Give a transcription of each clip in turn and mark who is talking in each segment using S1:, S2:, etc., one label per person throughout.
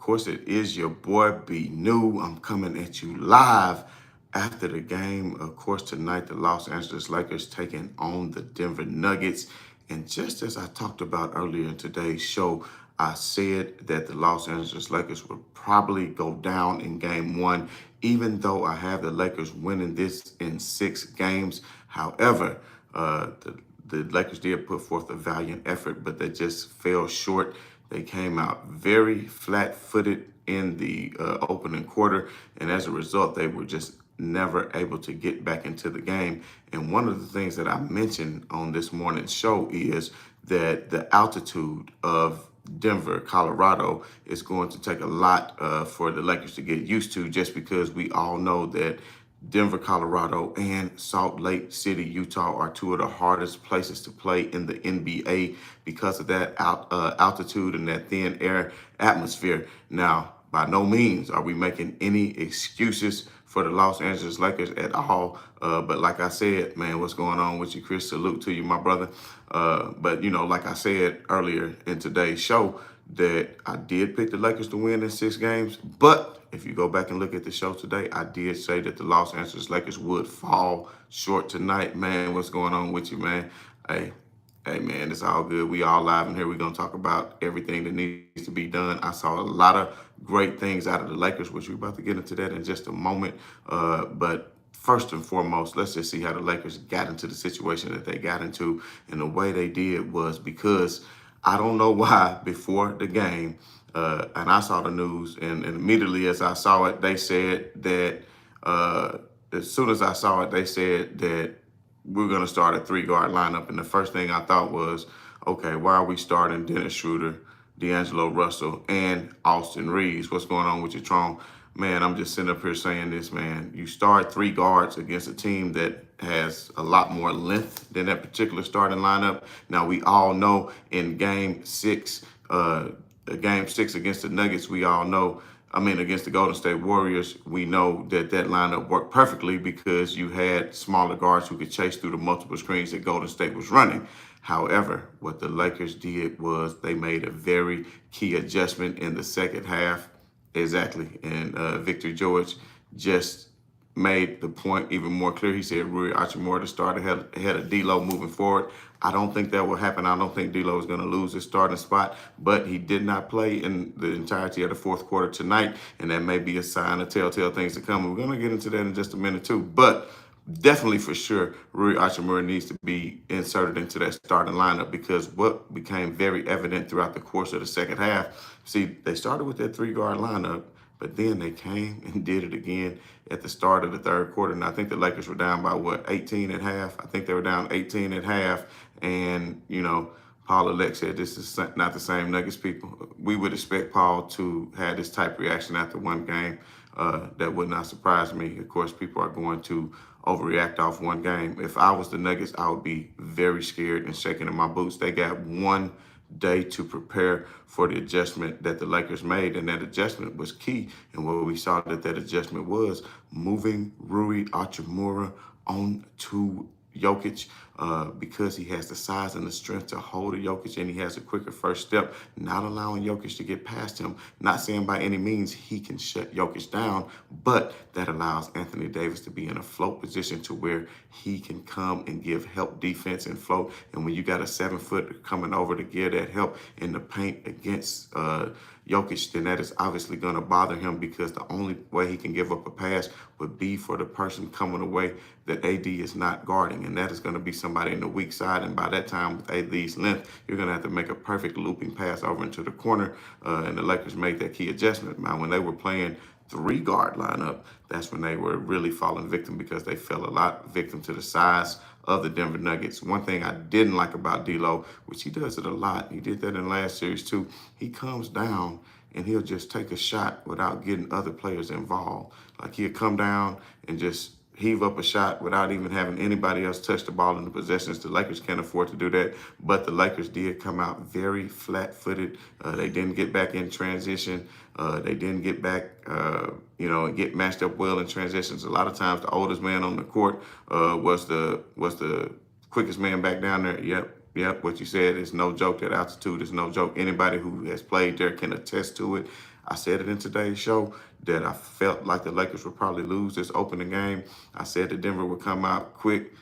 S1: course, it is your boy B New. I'm coming at you live after the game. Of course, tonight the Los Angeles Lakers taking on the Denver Nuggets. And just as I talked about earlier in today's show, I said that the Los Angeles Lakers would probably go down in game one, even though I have the Lakers winning this in 6 games. However, the Lakers did put forth a valiant effort, but they just fell short. They came out very flat-footed in the opening quarter, and as a result, they were just never able to get back into the game. And one of the things that I mentioned on this morning's show is that the altitude of Denver, Colorado, is going to take a lot for the Lakers to get used to, just because we all know that Denver, Colorado, and Salt Lake City, Utah are 2 of the hardest places to play in the NBA because of that altitude and that thin air atmosphere. Now, by no means are we making any excuses for the Los Angeles Lakers at all. But like I said, man, what's going on with you, Chris? Salute to you, my brother. But, you know, like I said earlier in today's show, that I did pick the Lakers to win in 6 games. But if you go back and look at the show today, I did say that the Los Angeles Lakers would fall short tonight. Man, what's going on with you, man? Hey, man, it's all good. We all live in here. We're going to talk about everything that needs to be done. I saw a lot of great things out of the Lakers, which we're about to get into that in just a moment. But first and foremost, let's just see how the Lakers got into the situation that they got into. And the way they did was because I don't know why before the game, and I saw the news, and immediately as I saw it, they said that as soon as I saw it, they said that we're going to start a 3-guard lineup. And the first thing I thought was, okay, why are we starting Dennis Schroeder, D'Angelo Russell, and Austin Reeves? What's going on with your Tron? Man, I'm just sitting up here saying this, man. You start 3 guards against a team that has a lot more length than that particular starting lineup. Now, we all know in game 6 against the Nuggets, against the Golden State Warriors, we know that lineup worked perfectly because you had smaller guards who could chase through the multiple screens that Golden State was running. However, what the Lakers did was they made a very key adjustment in the second half. Exactly. And Victor Jokić just made the point even more clear. He said Rui Hachimura to start ahead of D'Lo moving forward. I don't think that will happen. I don't think D'Lo is going to lose his starting spot, but he did not play in the entirety of the 4th quarter tonight, and that may be a sign of telltale things to come. We're going to get into that in just a minute too, but definitely for sure, Rui Hachimura needs to be inserted into that starting lineup, because what became very evident throughout the course of the second half, see, they started with that 3-guard lineup, but then they came and did it again at the start of the 3rd quarter. And I think the Lakers were down by 18 at half. I think they were down 18 at half. And, you know, Paul Elect said this is not the same Nuggets people. We would expect Paul to have this type of reaction after one game. That would not surprise me. Of course, people are going to overreact off one game. If I was the Nuggets, I would be very scared and shaking in my boots. They got one day to prepare for the adjustment that the Lakers made, and that adjustment was key. And what we saw that adjustment was moving Rui Hachimura on to Jokić, because he has the size and the strength to hold a Jokić, and he has a quicker first step, not allowing Jokić to get past him. Not saying by any means he can shut Jokić down, but that allows Anthony Davis to be in a float position to where he can come and give help defense and float. And when you got a 7-footer coming over to give that help in the paint against Jokić, then that is obviously going to bother him, because the only way he can give up a pass would be for the person coming away that AD is not guarding, and that is going to be somebody in the weak side. And by that time, with AD's length, you're going to have to make a perfect looping pass over into the corner, and the Lakers made that key adjustment. Now, when they were playing 3-guard lineup, that's when they were really falling victim, because they fell a lot victim to the size of the Denver Nuggets. One thing I didn't like about D'Lo, which he does it a lot, he did that in last series too, he comes down and he'll just take a shot without getting other players involved. Like, he'll come down and just heave up a shot without even having anybody else touch the ball in the possessions. The Lakers can't afford to do that, but the Lakers did come out very flat-footed. They didn't get back in transition. They didn't get back, and get matched up well in transitions. A lot of times, the oldest man on the court was the quickest man back down there. Yep. Yep, what you said is no joke. That altitude is no joke. Anybody who has played there can attest to it. I said it in today's show that I felt like the Lakers would probably lose this opening game. I said that Denver would come out quick.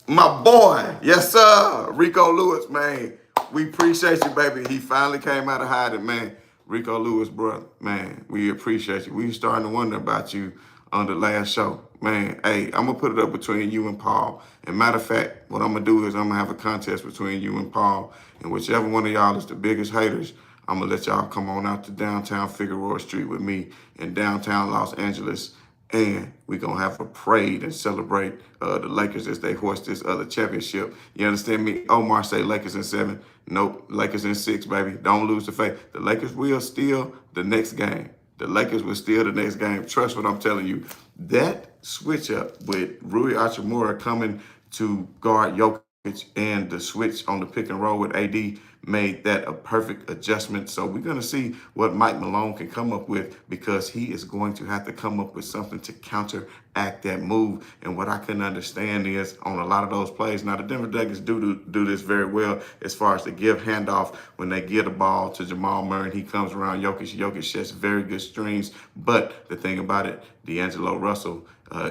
S1: My boy, yes sir, Rico Lewis, man. We appreciate you, baby. He finally came out of hiding, man. Rico Lewis, brother, man, we appreciate you. We starting to wonder about you on the last show. Man, hey, I'm going to put it up between you and Paul. And matter of fact, what I'm going to do is I'm going to have a contest between you and Paul. And whichever one of y'all is the biggest haters, I'm going to let y'all come on out to downtown Figueroa Street with me in downtown Los Angeles. And we're going to have a parade and celebrate the Lakers as they hoist this other championship. You understand me? Omar say Lakers in 7. Nope, Lakers in 6, baby. Don't lose the faith. The Lakers will steal the next game. The Lakers will steal the next game. Trust what I'm telling you. That switch up with Rui Hachimura coming to guard Jokić and the switch on the pick and roll with AD made that a perfect adjustment. So we're going to see what Mike Malone can come up with, because he is going to have to come up with something to counteract that move. And what I couldn't understand is on a lot of those plays, now the Denver Nuggets do this very well as far as the give handoff when they give the ball to Jamal Murray and he comes around Jokić. Jokić sheds very good screens. But the thing about it, D'Angelo Russell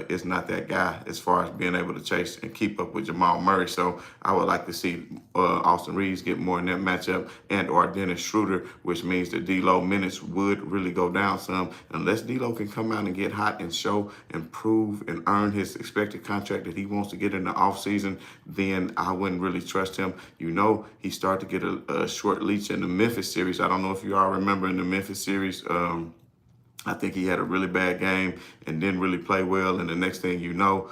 S1: is not that guy as far as being able to chase and keep up with Jamal Murray. So I would like to see Austin Reeves get more in that matchup, and or Dennis Schroeder, which means that D'Lo minutes would really go down some. Unless D'Lo can come out and get hot and show and prove and earn his expected contract that he wants to get in the offseason, then I wouldn't really trust him. You know, he started to get a short leash in the Memphis series. I don't know if you all remember in the Memphis series, I think he had a really bad game and didn't really play well. And the next thing you know,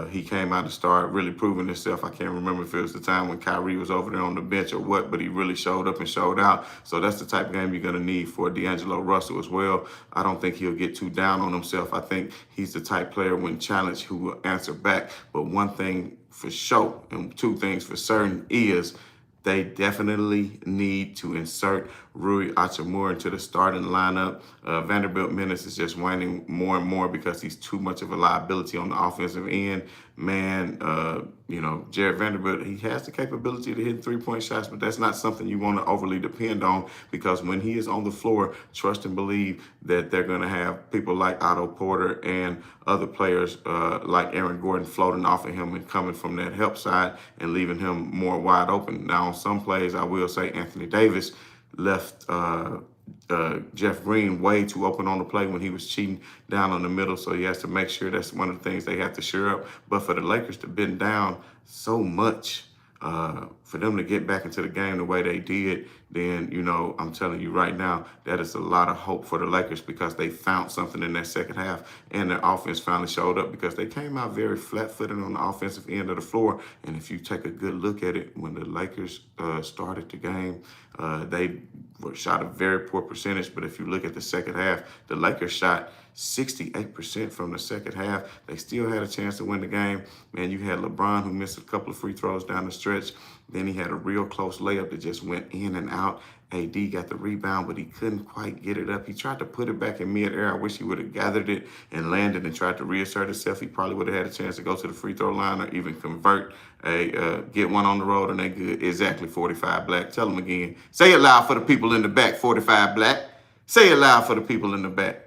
S1: he came out and started really proving himself. I can't remember if it was the time when Kyrie was over there on the bench or what, but he really showed up and showed out. So that's the type of game you're going to need for D'Angelo Russell as well. I don't think he'll get too down on himself. I think he's the type player when challenged who will answer back. But one thing for sure and two things for certain is they definitely need to insert Rui Hachimura into the starting lineup. Vanderbilt minutes is just waning more and more because he's too much of a liability on the offensive end. Man, you know, Jared Vanderbilt, he has the capability to hit three-point shots, but that's not something you want to overly depend on, because when he is on the floor, trust and believe that they're going to have people like Otto Porter and other players like Aaron Gordon floating off of him and coming from that help side and leaving him more wide open. Now, on some plays, I will say Anthony Davis left Jeff Green way too open on the play when he was cheating down on the middle. So he has to make sure that's one of the things they have to shore up. But for the Lakers to bend down so much, for them to get back into the game the way they did, then, you know, I'm telling you right now, that is a lot of hope for the Lakers, because they found something in that second half and their offense finally showed up, because they came out very flat-footed on the offensive end of the floor. And if you take a good look at it, when the Lakers started the game, they shot a very poor percentage. But if you look at the second half, the Lakers shot 68% from the second half. They still had a chance to win the game. Man, you had LeBron, who missed a couple of free throws down the stretch. Then he had a real close layup that just went in and out. AD got the rebound, but he couldn't quite get it up. He tried to put it back in midair. I wish he would have gathered it and landed and tried to reassert himself. He probably would have had a chance to go to the free throw line or even convert get one on the road, and they good. Exactly, 45 Black. Tell them again. Say it loud for the people in the back, 45 Black. Say it loud for the people in the back.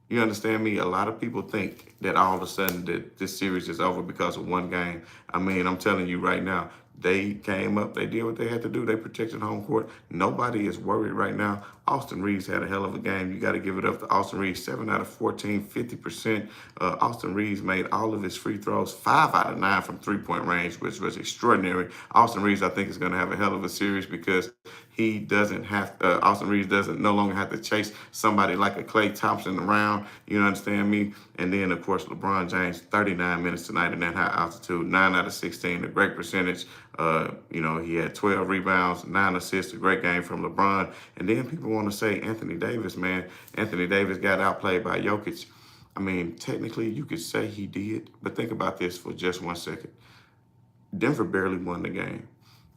S1: You understand me? A lot of people think that all of a sudden that this series is over because of one game. I mean, I'm telling you right now, they came up, they did what they had to do. They protected home court. Nobody is worried right now. Austin Reeves had a hell of a game. You got to give it up to Austin Reeves. 7 out of 14, 50%. Austin Reeves made all of his free throws, 5 out of 9 from three-point range, which was extraordinary. Austin Reeves, I think, is going to have a hell of a series, because he doesn't have, Austin Reeves doesn't no longer have to chase somebody like a Klay Thompson around. You understand me? And then, of course, LeBron James, 39 minutes tonight in that high altitude, 9 out of 16, a great percentage. You know, he had 12 rebounds, 9 assists, a great game from LeBron. And then people want to say Anthony Davis, man. Anthony Davis got outplayed by Jokić. I mean, technically, you could say he did, but think about this for just 1 second. Denver barely won the game.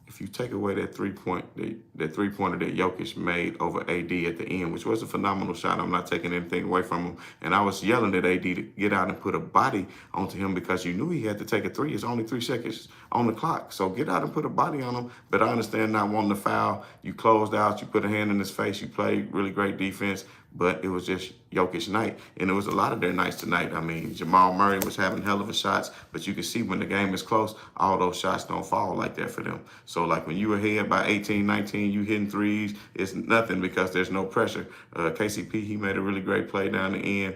S1: if you take away that three-pointer that Jokić made over AD at the end, which was a phenomenal shot, I'm not taking anything away from him. And I was yelling at AD to get out and put a body onto him because you knew he had to take a three. It's only 3 seconds on the clock. So get out and put a body on him. But I understand not wanting to foul. You closed out, you put a hand in his face, you played really great defense. But it was just Jokić night. And it was a lot of their nights tonight. I mean, Jamal Murray was having hell of a shots, but you can see when the game is close, all those shots don't fall like that for them. So like when you were ahead by 18, 19, you hitting threes, it's nothing because there's no pressure. KCP, he made a really great play down the end.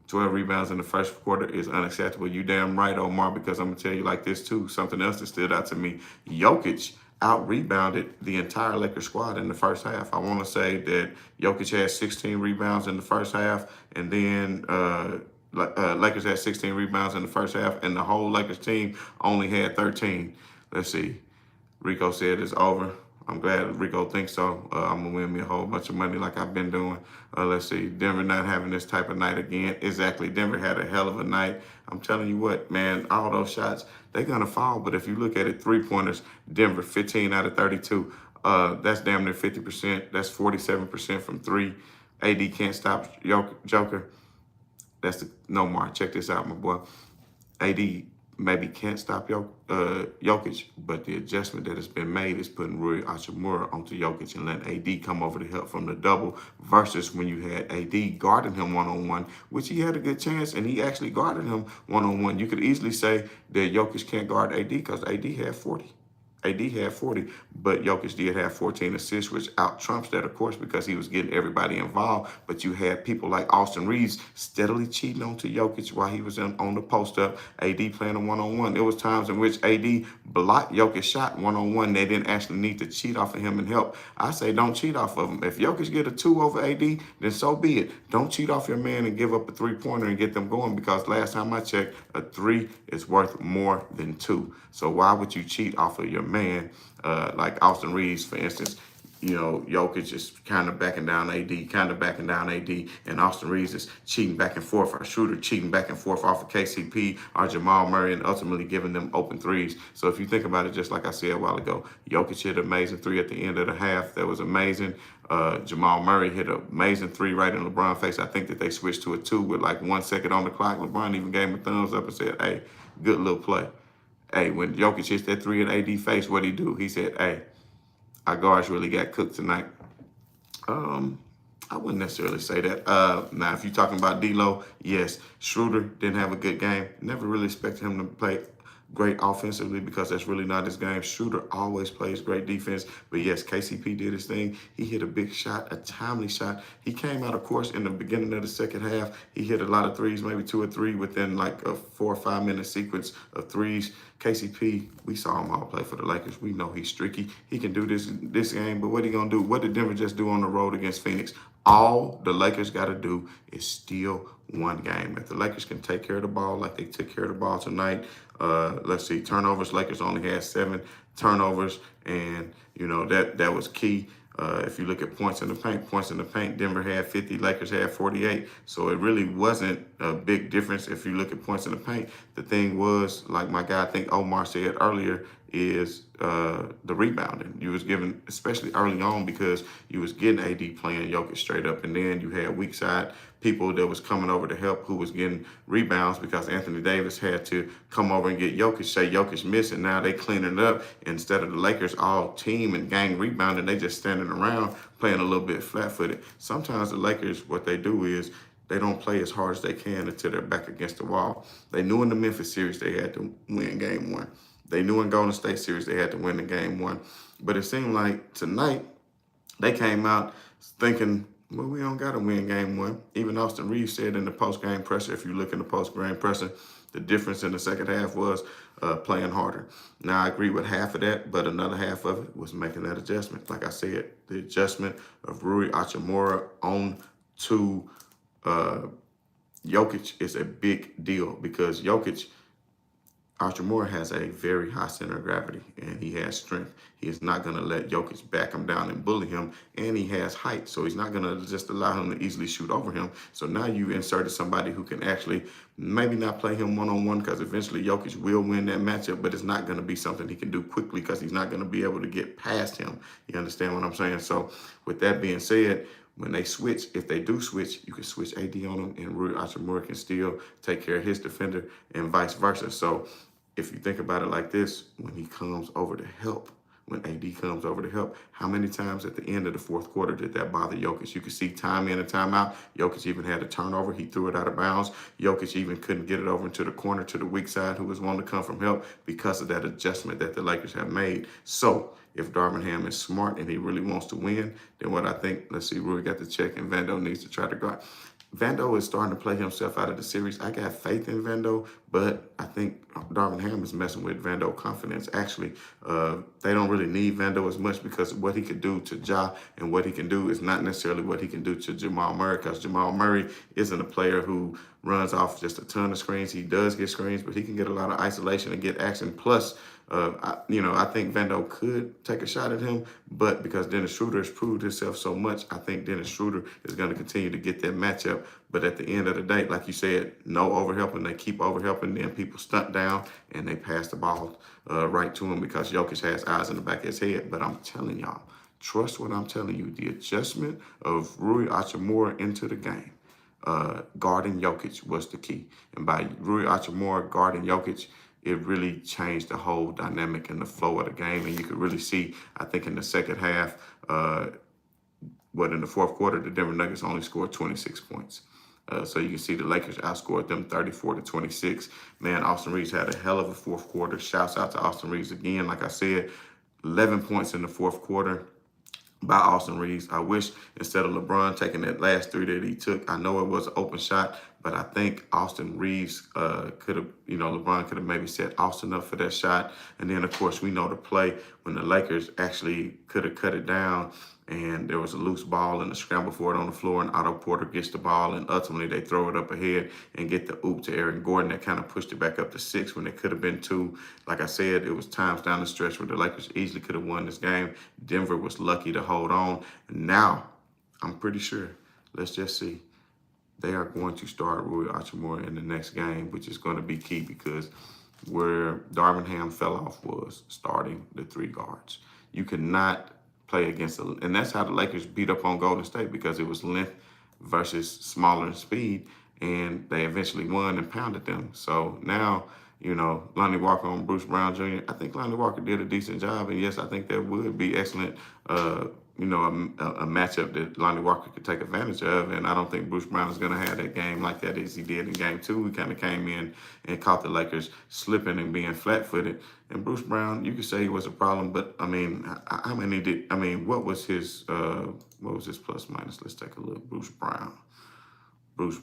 S1: 12 rebounds in the first quarter is unacceptable. You damn right, Omar, because I'm going to tell you like this too. Something else that stood out to me. Jokić out-rebounded the entire Lakers squad in the first half. I want to say that Jokić had 16 rebounds in the first half, and then Lakers had 16 rebounds in the first half, and the whole Lakers team only had 13. Let's see. Rico said it's over. I'm glad Rico thinks so. I'm going to win me a whole bunch of money like I've been doing. Let's see. Denver not having this type of night again. Exactly. Denver had a hell of a night. I'm telling you what, man, all those shots, they're going to fall. But if you look at it, three-pointers, Denver, 15 out of 32. That's damn near 50%. That's 47% from three. AD can't stop Joker. That's no more. Check this out, my boy. AD maybe can't stop Jokić, but the adjustment that has been made is putting Rui Hachimura onto Jokić and letting AD come over to help from the double versus when you had AD guarding him one-on-one, which he had a good chance, and he actually guarded him one-on-one. You could easily say that Jokić can't guard AD because AD had 40. AD had 40, but Jokić did have 14 assists, which out-trumps that, of course, because he was getting everybody involved. But you had people like Austin Reeves steadily cheating onto Jokić while he was on the post-up, AD playing a one-on-one. There was times in which AD blocked Jokic's shot one-on-one. They didn't actually need to cheat off of him and help. I say don't cheat off of him. If Jokić get a 2 over AD, then so be it. Don't cheat off your man and give up a three-pointer and get them going, because last time I checked, a 3 is worth more than 2. So why would you cheat off of your man, like Austin Reeves, for instance? You know, Jokić is kind of backing down AD, and Austin Reeves is cheating back and forth, or Schroeder cheating back and forth off of KCP or Jamal Murray, and ultimately giving them open threes. So if you think about it, just like I said a while ago, Jokić hit an amazing 3 at the end of the half. That was amazing. Jamal Murray hit an amazing 3 right in LeBron's face. I think that they switched to a 2 with like 1 second on the clock. LeBron even gave him a thumbs up and said, hey, good little play. Hey, when Jokić hits that 3 in AD face, what'd he do? He said, hey, our guards really got cooked tonight. I wouldn't necessarily say that. Now, if you're talking about D'Lo, yes, Schroeder didn't have a good game. Never really expected him to play great offensively because that's really not his game. Schroeder always plays great defense. But yes, KCP did his thing. He hit a big shot, a timely shot. He came out, of course, in the beginning of the second half. He hit a lot of threes, maybe 2 or 3 within like a 4 or 5 minute sequence of threes. KCP, we saw him all play for the Lakers. We know he's streaky. He can do this game, but what he gonna do? What did Denver just do on the road against Phoenix? All the Lakers got to do is steal one game. If the Lakers can take care of the ball like they took care of the ball tonight, let's see, turnovers. Lakers only had 7 turnovers, and you know that was key. If you look at points in the paint, Denver had 50, Lakers had 48. So it really wasn't a big difference if you look at points in the paint. The thing was, like my guy, I think Omar said earlier, is the rebounding. You was given, especially early on, because you was getting AD playing Jokić straight up, and then you had weak side people that was coming over to help who was getting rebounds because Anthony Davis had to come over and get Jokić, say Jokić missing. Now they cleaning it up. Instead of the Lakers all team and gang rebounding, they just standing around playing a little bit flat-footed. Sometimes the Lakers, what they do is they don't play as hard as they can until they're back against the wall. They knew in the Memphis series they had to win game 1. They knew in Golden State series they had to win the game 1. But it seemed like tonight they came out thinking, well, we don't got to win game 1. Even Austin Reeves said in the post-game presser, if you look in the post-game presser, the difference in the second half was playing harder. Now, I agree with half of that, but another half of it was making that adjustment. Like I said, the adjustment of Rui Hachimura on to Jokić is a big deal because Jokić, Archer Moore has a very high center of gravity, and he has strength. He is not going to let Jokić back him down and bully him, and he has height, so he's not going to just allow him to easily shoot over him. So now you've inserted somebody who can actually maybe not play him one-on-one, because eventually Jokić will win that matchup, but it's not going to be something he can do quickly because he's not going to be able to get past him. You understand what I'm saying? So with that being said, when they switch, if they do switch, you can switch AD on them, and Rui Hachimura can still take care of his defender and vice versa. So if you think about it like this, when he comes over to help, when AD comes over to help, how many times at the end of the fourth quarter did that bother Jokić? You could see time in and time out. Jokić even had a turnover. He threw it out of bounds. Jokić even couldn't get it over into the corner to the weak side, who was wanting to come from help, because of that adjustment that the Lakers have made. So if Darvin Ham is smart and he really wants to win, then what I think, let's see, Rui got the check, and Vando needs to try to guard. Vando is starting to play himself out of the series. I got faith in Vando, but I think Darvin Ham is messing with Vando confidence. Actually, they don't really need Vando as much, because what he could do to Ja and what he can do is not necessarily what he can do to Jamal Murray, because Jamal Murray isn't a player who runs off just a ton of screens. He does get screens, but he can get a lot of isolation and get action. Plus, I think Vando could take a shot at him, but because Dennis Schroeder has proved himself so much, I think Dennis Schroeder is going to continue to get that matchup. But at the end of the day, like you said, no overhelping. They keep overhelping, then people stunt down and they pass the ball right to him, because Jokić has eyes in the back of his head. But I'm telling y'all, trust what I'm telling you. The adjustment of Rui Hachimura into the game, guarding Jokić, was the key. And by Rui Hachimura guarding Jokić, it really changed the whole dynamic and the flow of the game. And you could really see, I think in the second half, in the fourth quarter, the Denver Nuggets only scored 26 points. So you can see the Lakers outscored them 34-26. Man, Austin Reeves had a hell of a fourth quarter. Shouts out to Austin Reeves again. Like I said, 11 points in the fourth quarter by Austin Reeves. I wish instead of LeBron taking that last three that he took, I know it was an open shot, but I think Austin Reeves could have, LeBron could have maybe set Austin up for that shot. And then, of course, we know the play when the Lakers actually could have cut it down, and there was a loose ball and a scramble for it on the floor, and Otto Porter gets the ball, and ultimately they throw it up ahead and get the oop to Aaron Gordon. That kind of pushed it back up to 6 when it could have been 2. Like I said, it was times down the stretch where the Lakers easily could have won this game. Denver was lucky to hold on. Now, I'm pretty sure, let's just see, they are going to start Rui Hachimura in the next game, which is going to be key, because where Darvin Ham fell off was starting the 3 guards. You cannot play against them. And that's how the Lakers beat up on Golden State, because it was length versus smaller in speed, and they eventually won and pounded them. So now, Lonnie Walker on Bruce Brown Jr., I think Lonnie Walker did a decent job. And yes, I think that would be excellent, a matchup that Lonnie Walker could take advantage of. And I don't think Bruce Brown is going to have that game like that as he did in game 2. He kind of came in and caught the Lakers slipping and being flat-footed. And Bruce Brown, you could say he was a problem, but what was his plus minus? Let's take a look. Bruce Brown was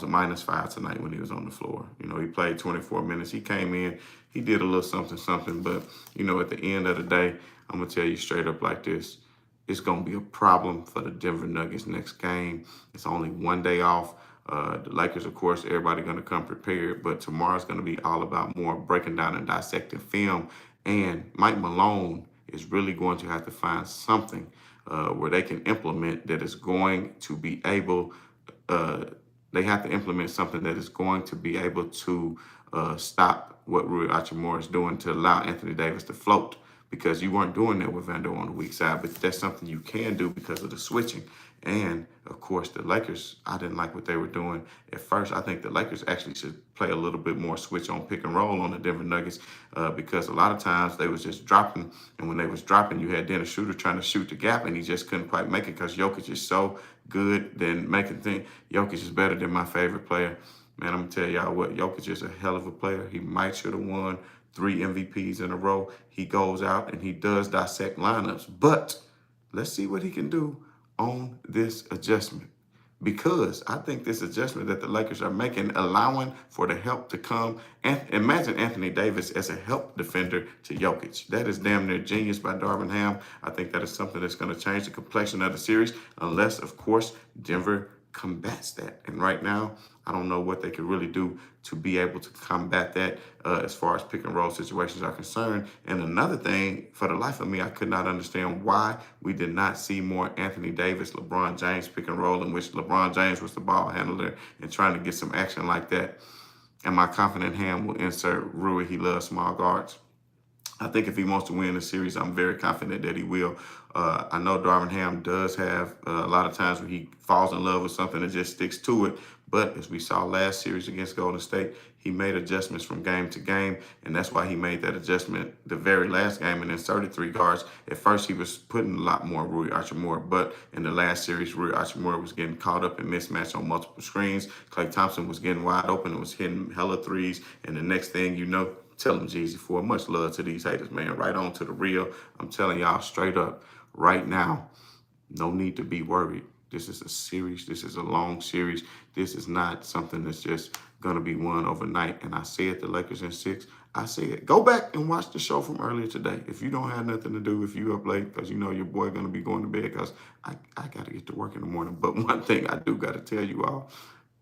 S1: a -5 tonight when he was on the floor. He played 24 minutes. He came in, he did a little something, but, at the end of the day, I'm going to tell you straight up like this. It's going to be a problem for the Denver Nuggets next game. It's only one day off. The Lakers, of course, everybody going to come prepared, but tomorrow's going to be all about more breaking down and dissecting film. And Mike Malone is really going to have to find something where they can implement that is going to be able they have to implement something that is going to be able to stop what Rui Hachimura is doing to allow Anthony Davis to float, because you weren't doing that with Vando on the weak side, but that's something you can do because of the switching. And, of course, the Lakers, I didn't like what they were doing at first. I think the Lakers actually should play a little bit more switch on pick and roll on the Denver Nuggets because a lot of times they was just dropping. And when they was dropping, you had Dennis Schroeder trying to shoot the gap, and he just couldn't quite make it because Jokić is so good. Then making think Jokić is better than my favorite player. Man, I'm going to tell y'all what, Jokić is a hell of a player. He might should have won 3 MVPs in a row. He goes out and he does dissect lineups. But let's see what he can do on this adjustment, because I think this adjustment that the Lakers are making, allowing for the help to come, and imagine Anthony Davis as a help defender to Jokić. That is damn near genius by Darvin Ham. I think that is something that's going to change the complexion of the series, unless, of course, Denver combats that. And right now, I don't know what they could really do to be able to combat that as far as pick and roll situations are concerned. And another thing, for the life of me, I could not understand why we did not see more Anthony Davis, LeBron James pick and roll, in which LeBron James was the ball handler and trying to get some action like that. And my confident hand will insert Rui. He loves small guards. I think if he wants to win the series, I'm very confident that he will. I know Darvin Ham does have a lot of times where he falls in love with something and just sticks to it. But as we saw last series against Golden State, he made adjustments from game to game, and that's why he made that adjustment the very last game and inserted 3 guards. At first, he was putting a lot more Rui Hachimura, but in the last series, Rui Hachimura was getting caught up in mismatch on multiple screens. Klay Thompson was getting wide open and was hitting hella threes, and the next thing you know, tell them Jeezy for much love to these haters, man. Right on to the real. I'm telling y'all straight up right now, no need to be worried. This is a series. This is a long series. This is not something that's just going to be won overnight. And I said the Lakers in 6. I said, go back and watch the show from earlier today. If you don't have nothing to do, if you up late, because you know your boy going to be going to bed, because I got to get to work in the morning. But one thing I do got to tell you all,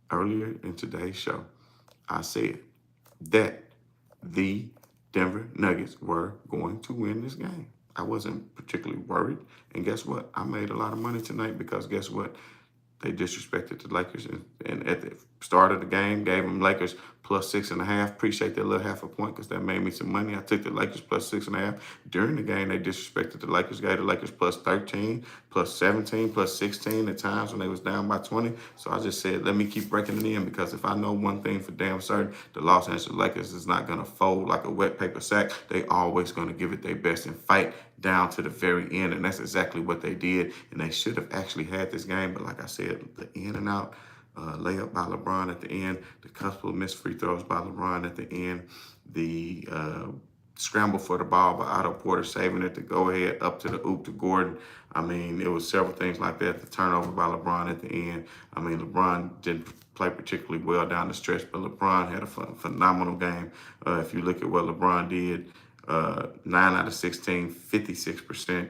S1: earlier in today's show, I said that the Denver Nuggets were going to win this game. I wasn't particularly worried. And guess what? I made a lot of money tonight because guess what? They disrespected the Lakers. And at the start of the game, gave them Lakers plus 6.5. Appreciate that little half a point because that made me some money. I took the Lakers plus 6.5. During the game, they disrespected the Lakers. Gave the Lakers plus 13, plus 17, plus 16 at times when they was down by 20. So I just said, let me keep breaking it in because if I know one thing for damn certain, the Los Angeles Lakers is not going to fold like a wet paper sack. They always going to give it their best and fight down to the very end. And that's exactly what they did. And they should have actually had this game. But like I said, the in and out layup by LeBron at the end, the couple of missed free throws by LeBron at the end, the scramble for the ball by Otto Porter saving it to go ahead up to the oop to Gordon. I mean, it was several things like that. The turnover by LeBron at the end. I mean, LeBron didn't play particularly well down the stretch, but LeBron had a phenomenal game. If you look at what LeBron did, 9 out of 16, 56%,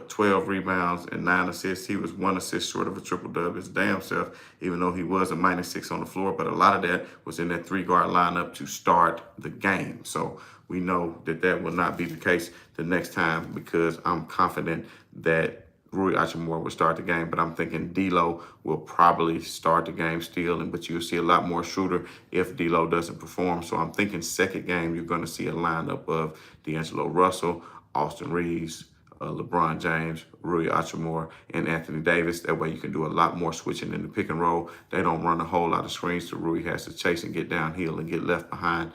S1: 12 rebounds and 9 assists. He was 1 assist short of a triple-dub his damn self, even though he was a -6 on the floor. But a lot of that was in that 3-guard lineup to start the game. So we know that that will not be the case the next time because I'm confident that Rui Hachimura will start the game, but I'm thinking D'Lo will probably start the game still, but you'll see a lot more shooter if D'Lo doesn't perform. So I'm thinking second game, you're going to see a lineup of D'Angelo Russell, Austin Reeves, LeBron James, Rui Hachimura, and Anthony Davis. That way you can do a lot more switching in the pick and roll. They don't run a whole lot of screens, so Rui has to chase and get downhill and get left behind.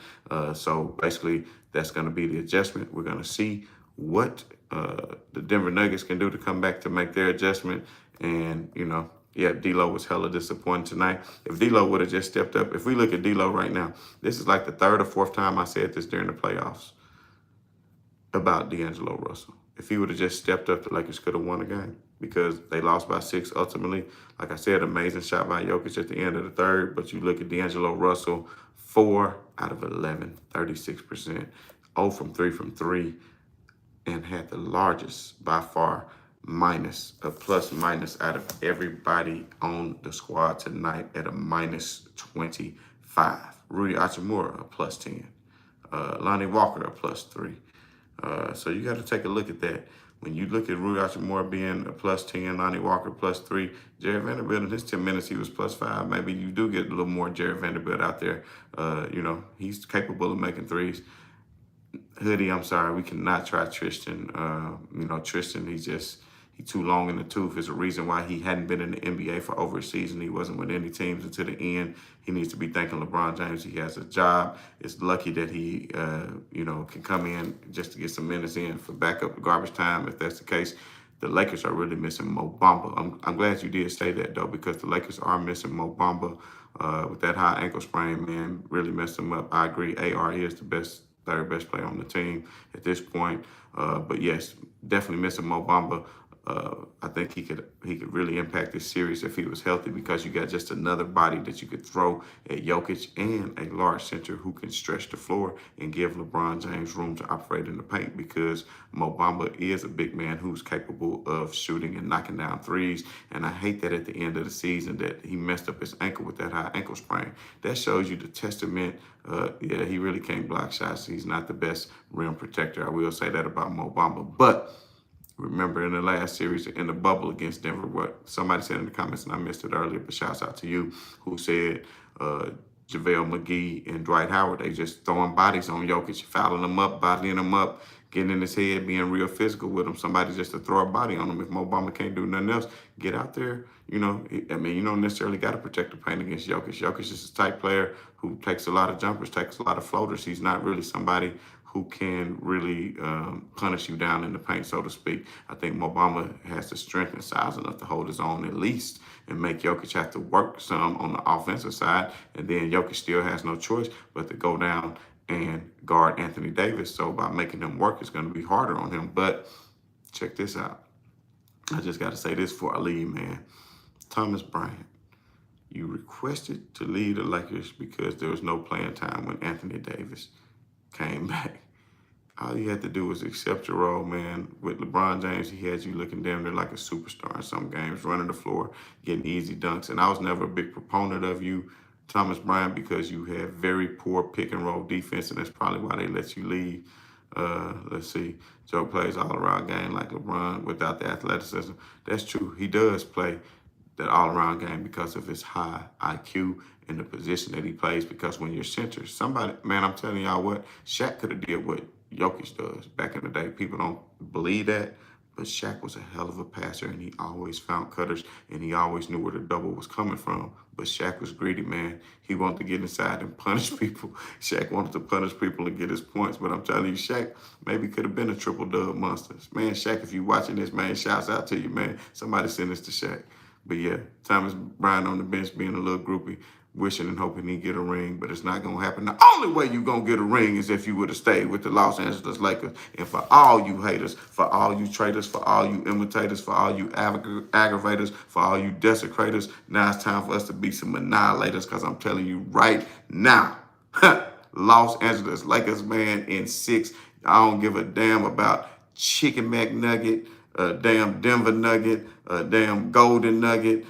S1: So basically, that's going to be the adjustment. We're going to see what the Denver Nuggets can do to come back to make their adjustment. And, you know, yeah, D'Lo was hella disappointed tonight. If D'Lo would have just stepped up, if we look at D'Lo right now, this is like the 3rd or 4th time I said this during the playoffs about D'Angelo Russell. If he would have just stepped up, the Lakers could have won the game because they lost by 6 ultimately. Like I said, amazing shot by Jokić at the end of the 3rd. But you look at D'Angelo Russell, 4 out of 11, 36%, 0 from 3, and had the largest, by far, plus minus out of everybody on the squad tonight at a -25. Rui Hachimura, a +10. Lonnie Walker, a +3. So you got to take a look at that. When you look at Rui Hachimura being a +10, Lonnie Walker +3, Jared Vanderbilt in his 10 minutes, he was +5. Maybe you do get a little more Jared Vanderbilt out there. You know, he's capable of making threes. Hoodie, I'm sorry, we cannot try Tristan. You know, Tristan, he's too long in the tooth. Is a reason why he hadn't been in the NBA for over a season. He wasn't with any teams until the end. He needs to be thanking LeBron James. He has a job. It's lucky that he, you know, can come in just to get some minutes in for backup garbage time. If that's the case, the Lakers are really missing Mo Bamba. I'm glad you did say that, though, because the Lakers are missing Mo Bamba with that high ankle sprain, man. Really messed him up. I agree. AR is the third best player on the team at this point. But yes, definitely missing Mo Bamba. I think he could really impact this series if he was healthy, because you got just another body that you could throw at Jokić and a large center who can stretch the floor and give LeBron James room to operate in the paint, because Mo Bamba is a big man who's capable of shooting and knocking down threes. And I hate that at the end of the season that he messed up his ankle with that high ankle sprain. That shows you the testament. Yeah, he really can't block shots. He's not the best rim protector. I will say that about Mo Bamba. But remember in the last series in the bubble against Denver, what somebody said in the comments, and I missed it earlier, but shouts out to you, who said JaVale McGee and Dwight Howard, they just throwing bodies on Jokić, fouling him up, bodying him up, getting in his head, being real physical with him. Somebody just to throw a body on him. If Mo Bamba can't do nothing else, get out there. You know, I mean, you don't necessarily got to protect the paint against Jokić. Jokić is a type player who takes a lot of jumpers, takes a lot of floaters. He's not really somebody who can really punish you down in the paint, so to speak. I think Mo Bamba has the strength and size enough to hold his own at least and make Jokić have to work some on the offensive side. And then Jokić still has no choice but to go down and guard Anthony Davis. So by making him work, it's going to be harder on him. But check this out. I just got to say this before I leave, man. Thomas Bryant, you requested to leave the Lakers because there was no playing time when Anthony Davis came back. All you had to do was accept your role, man. With LeBron James, he had you looking damn near like a superstar in some games, running the floor, getting easy dunks. And I was never a big proponent of you, Thomas Bryant, because you had very poor pick and roll defense, and that's probably why they let you leave. Let's see. Joe plays all-around game like LeBron without the athleticism. That's true. He does play that all-around game because of his high IQ and the position that he plays, because when you're center, somebody, man, I'm telling y'all what, Shaq could have did what Jokić does back in the day. People don't believe that, but Shaq was a hell of a passer, and he always found cutters, and he always knew where the double was coming from. But Shaq was greedy, man. He wanted to get inside and punish people. Shaq wanted to punish people and get his points. But I'm telling you, Shaq maybe could have been a triple-dub monster. Man, Shaq, if you're watching this, man, shouts out to you, man. Somebody send this to Shaq. But yeah, Thomas Bryant on the bench being a little groupie, wishing and hoping he get a ring, but it's not going to happen. The only way you're going to get a ring is if you would have stayed with the Los Angeles Lakers. And for all you haters, for all you traitors, for all you imitators, for all you aggravators, for all you desecrators, now it's time for us to be some annihilators, because I'm telling you right now, Los Angeles Lakers, man, in 6. I don't give a damn about Chicken McNugget, damn Denver Nugget, damn Golden Nugget,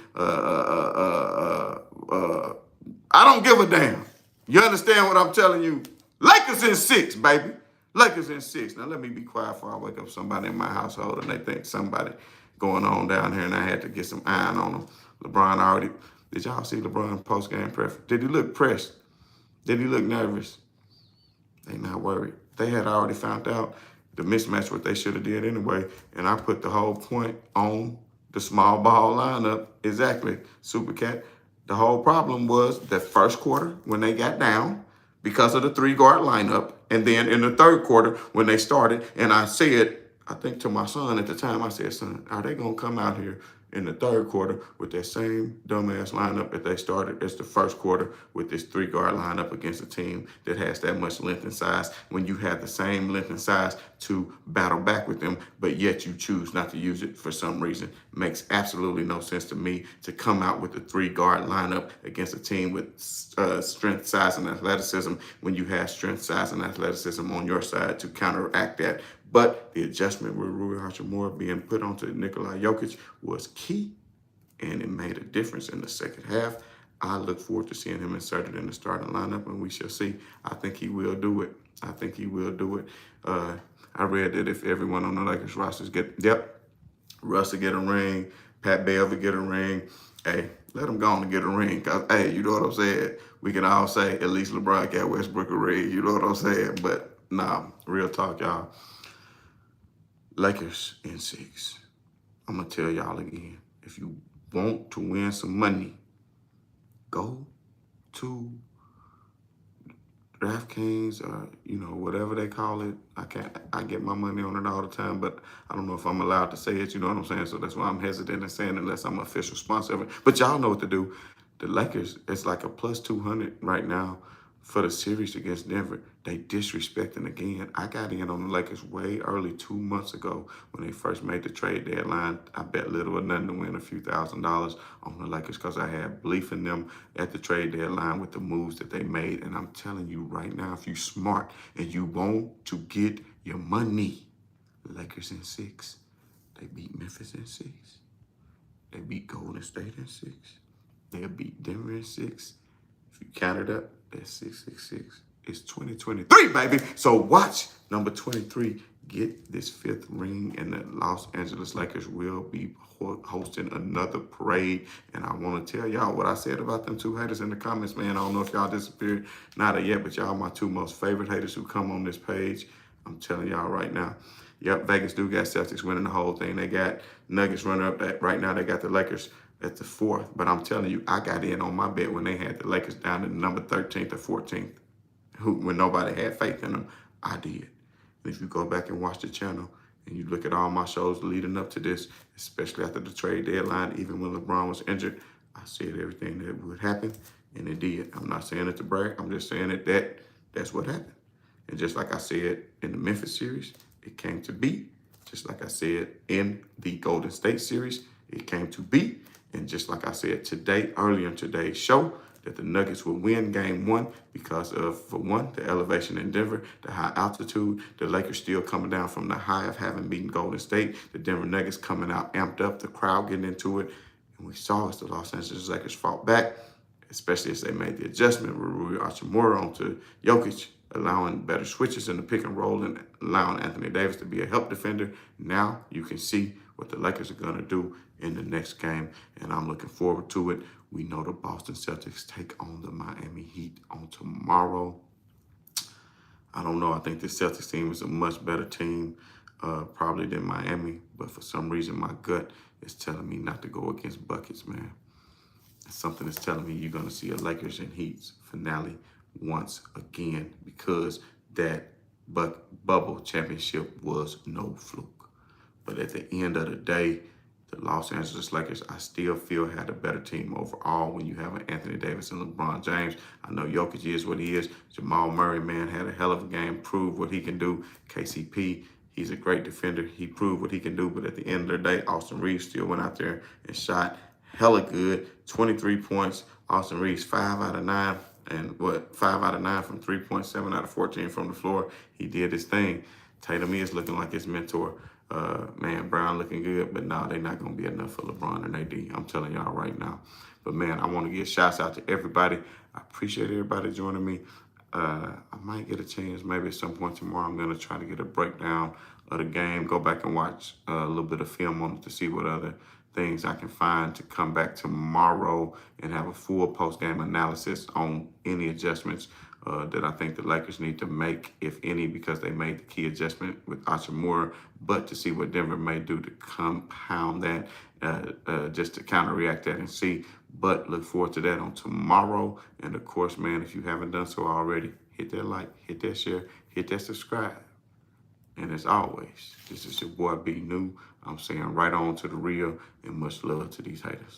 S1: I don't give a damn. You understand what I'm telling you? Lakers in 6, baby. Lakers in 6. Now, let me be quiet before I wake up somebody in my household and they think somebody going on down here, and I had to get some iron on them. LeBron already. Did y'all see LeBron post-game press? Did he look pressed? Did he look nervous? They not worried. They had already found out the mismatch, what they should have did anyway, and I put the whole point on the small ball lineup. Exactly, Super Cat. The whole problem was that first quarter when they got down because of the 3-guard lineup, and then in the third quarter when they started, and I said, I think to my son at the time, I said, son, are they going to come out here in the third quarter with that same dumbass lineup that they started as the first quarter with this 3-guard lineup against a team that has that much length and size, when you have the same length and size to battle back with them, but yet you choose not to use it for some reason? Makes absolutely no sense to me to come out with a 3-guard lineup against a team with strength, size, and athleticism when you have strength, size, and athleticism on your side to counteract that. But the adjustment with Rui Hachimura being put onto Nikola Jokić was key, and it made a difference in the second half. I look forward to seeing him inserted in the starting lineup, and we shall see. I think he will do it. I think he will do it. I read that if everyone on the Lakers rosters Russ will get a ring, Pat Bev will get a ring. Hey, let him go on and get a ring. Because, hey, you know what I'm saying? We can all say at least LeBron got Westbrook a ring. You know what I'm saying? But, nah, real talk, y'all. Lakers in 6. I'm going to tell y'all again. If you want to win some money, go to DraftKings or, whatever they call it. I get my money on it all the time, but I don't know if I'm allowed to say it, you know what I'm saying? So that's why I'm hesitant in saying it unless I'm an official sponsor of it. But y'all know what to do. The Lakers, it's like a plus 200 right now for the series against Denver, they disrespecting again. I got in on the Lakers way early 2 months ago when they first made the trade deadline. I bet little or nothing to win a few $1,000s on the Lakers because I had belief in them at the trade deadline with the moves that they made. And I'm telling you right now, if you smart and you want to get your money, Lakers in 6. They beat Memphis in 6. They beat Golden State in 6. They'll beat Denver in 6. If you count it up, that's 666. It's 2023, baby. So watch number 23 get this 5th ring, and the Los Angeles Lakers will be hosting another parade. And I want to tell y'all what I said about them 2 haters in the comments, man. I don't know if y'all disappeared, not yet, but y'all my 2 most favorite haters who come on this page. I'm telling y'all right now. Yep, Vegas do got Celtics winning the whole thing. They got Nuggets runner up at right now. They got the Lakers at the 4th. But I'm telling you, I got in on my bet when they had the Lakers down to number 13th or 14th, when nobody had faith in them. I did. And if you go back and watch the channel and you look at all my shows leading up to this, especially after the trade deadline, even when LeBron was injured, I said everything that would happen, and it did. I'm not saying it to brag. I'm just saying that's what happened. And just like I said in the Memphis series, it came to be. Just like I said in the Golden State series, it came to be. And just like I said today, earlier in today's show, that the Nuggets will win game 1 because of, for one, the elevation in Denver, the high altitude, the Lakers still coming down from the high of having beaten Golden State, the Denver Nuggets coming out amped up, the crowd getting into it. And we saw as the Los Angeles Lakers fought back, especially as they made the adjustment with Rui Hachimura onto Jokić, allowing better switches in the pick and roll and allowing Anthony Davis to be a help defender. Now you can see what the Lakers are going to do in the next game, and I'm looking forward to it. We know the Boston Celtics take on the Miami Heat on tomorrow. I don't know. I think the Celtics team is a much better team probably than Miami, but for some reason my gut is telling me not to go against buckets, man. Something is telling me you're going to see a Lakers and Heat finale once again because that bubble championship was no fluke. But at the end of the day, the Los Angeles Lakers, I still feel, had a better team overall when you have an Anthony Davis and LeBron James. I know Jokić is what he is. Jamal Murray, man, had a hell of a game, proved what he can do. KCP, he's a great defender. He proved what he can do. But at the end of the day, Austin Reeves still went out there and shot hella good. 23 points. Austin Reeves, 5 out of 9. And 5 out of 9 from 3.7 out of 14 from the floor. He did his thing. Tatum is looking like his mentor. Man, Brown looking good, but no, they're not going to be enough for LeBron and AD. I'm telling y'all right now. But, man, I want to give shouts out to everybody. I appreciate everybody joining me. I might get a chance maybe at some point tomorrow. I'm going to try to get a breakdown of the game, go back and watch a little bit of film on it to see what other things I can find to come back tomorrow and have a full post-game analysis on any adjustments that I think the Lakers need to make, if any, because they made the key adjustment with Hachimura, but to see what Denver may do to compound that, just to counter-react that and see. But look forward to that on tomorrow. And, of course, man, if you haven't done so already, hit that like, hit that share, hit that subscribe. And as always, this is your boy B New. I'm saying right on to the real, and much love to these haters.